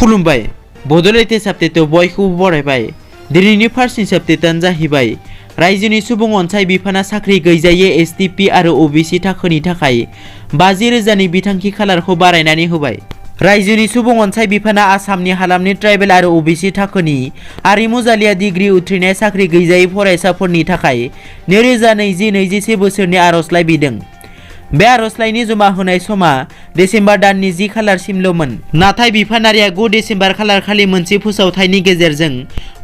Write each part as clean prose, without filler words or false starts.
खुलुमबाय बड'लेण्ड आपडेटआव बयखौबो बरायबाय। दिनैनि फार्स्ट निउस आपडेटआनो जाहैबाय रायजोनि सुबुं अनसाय बिफाना साख्रि गैजायै एसटिपि आरो ओबिसि थाखोनि थाखाय 50,000नि बिथांखि खालारखौ बारायनानै होबाय। रायजोनि सुबुं अनसाय बिफाना आसामनि हालामनि ट्राइबेल आरो ओबिसि थाखोनि आरिमु जालिया डिग्री उथ्रिनाय साख्रि गैजायै फरायसाफोरनि थाखाय 2020-21 बोसोरनि आर'जलाइ बिदों। बे आर'जलाइनि जमा होनाय समा डिसेम्बर दाननि 10 खालारसिमल'मोन। नाथाय बिफानारिया 9 डिसेम्बर खालारखालि मोनसे फोसावथायनि गेजेरजों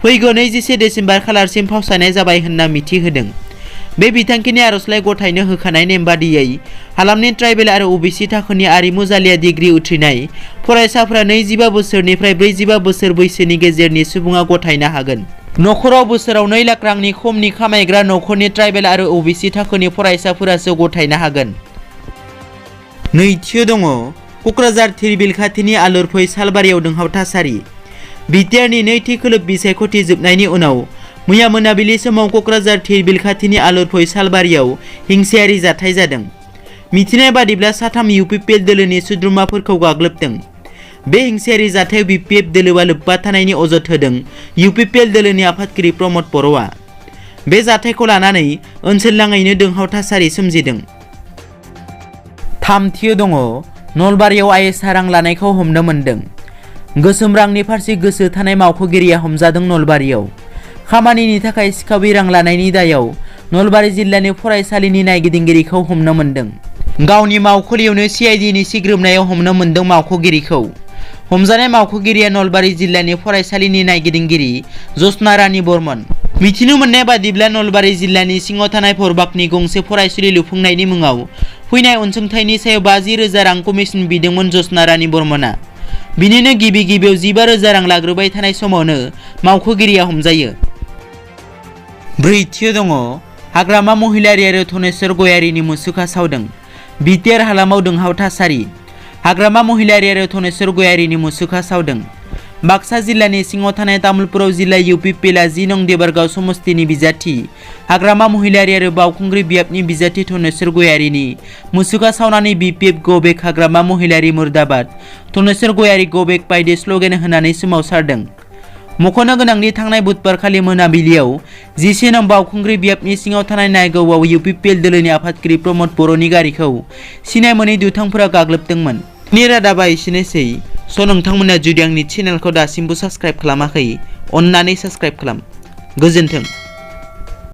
फैगौ 21 डिसेम्बर खालारसिम फावसायनाय जाबाय होनना मिथिहोदों। बे बिथांखिनि आर'जलाइ गथायनो होखानाय नेम बादियै हालामनि ट्राइबेल आरो ओबिसि थाखोनि आरिमु जालिया डिग्री उथ्रिनाय फरायसाफोरा 25 बोसोरनिफ्राय 45 बोसोर बैसोनि गेजेरनि सुबुङा गथायनो हागोन। नखराव बोसोराव 2 लाख रांनि खमनि खामायग्रा नखरनि ट्राइबेल आरो ओबिसि थाखोनि फरायसाफोरासो गथायनो हागोन। नैथियाव दङ क'क्राझार थिरबिल खाथिनि आलुरफै सालबारियाव दुंहाव थासारि। बिटिआरनि नैथि खोलोब बिसायख'थि जोबनायनि उनाव मैया मोनाबिलि समाव क'क्राझार थिरबिल खाथिनि आलुरफै सालबारियाव हिंसायारि जाथाय जादों। मिथिनाय बादिब्ला 3 UPPL दोलोनि सोद्रोमाफोरखौ गाग्लोबदों। बे हिंसायारि जाथायाव BPF दोलोआ लोब्बा थानायनि अजद होदों UPPL दोलोनि आफादगिरि प्रमद बर'आ। बे जाथायखौ लानानै ओनसोलनाङैनो दुंहाव थासारि सोमजिदों। थामथियाव दङ नलबारियाव आइएसआ रां लानायखौ हमनो मोन्दों। गोसोम रांनि फारसे गोसो थानाय मावख'गिरिया हमजादों। नलबारियाव खामानिनि थाखाय सिखावै रां लानायनि दायाव नलबारि जिल्लानि फरायसालिनि नायगिदिंगिरिखौ हमनो मोन्दों। गावनि मावखुलियावनो CIDनि सिग्रोमनायाव हमनो मोन्दों मावख'गिरिखौ। हमजानाय मावख'गिरिया नलबारि जिल्लानि फरायसालिनि नायगिदिंगिरि जसना रानी बर्मन। मिथिनो मोननाय बादिब्ला नलबारि जिल्लानि सिङाव थानाय भरबागनि गंसे फरायसालि लुफुंनायनि मुङाव फैनाय अनसुंथाइनि सायाव 50,000 रां कमिसन बिदोंमोन जसना रानी बर्मनआ। बिनिनो गिबियाव 15,000 रां लाग्रोबाय थानाय समावनो मावख'गिरिया हमजायो। ब्रैथियाव दङ हाग्रामा महिलारी आरो धनेश्वर गयारीनि मुसुखा सावदों। बिटिआर हालामाव दुंहाव थासारि। हाग्रामा महिलारी आरो धनेश्वर गयारीनि मुसुखा सावदों। बाक्सा जिल्लानि सिङाव थानाय तामुलपुराव जिल्ला UPPLआ 10 नं देबारगाव समस्तिनि बिजाथि हाग्रामा महिलारी आरो बावखुंग्रि बियाबनि बिजाथि धनेश्वर गयारीनि मुसुखा सावनानै BPF गो बेक हाग्रामा महिलारी मुर्दाबाद धनेश्वर गयारी गो बेक बायदि स्ल'गेन होनानै सोमावसारदों। मख'नो गोनांदि थांनाय बुधबारखालि मोनाबिलियाव 11 नं बावखुंग्रि बियाबनि सिङाव थानाय नायगावआव UPPL दोलोनि आफादगिरि प्रमद बर'नि गारिखौ सिनाय मोनै दुथांफोरा गाग्लोबदोंमोन। रादाबा एसेनोसै। नोंथांमोना जुदि आंनि चेनेलखौ दासिमबो साबस्क्राइब खालामाखै अन्नानै साबस्क्राइब खालाम। गोजोन्थों।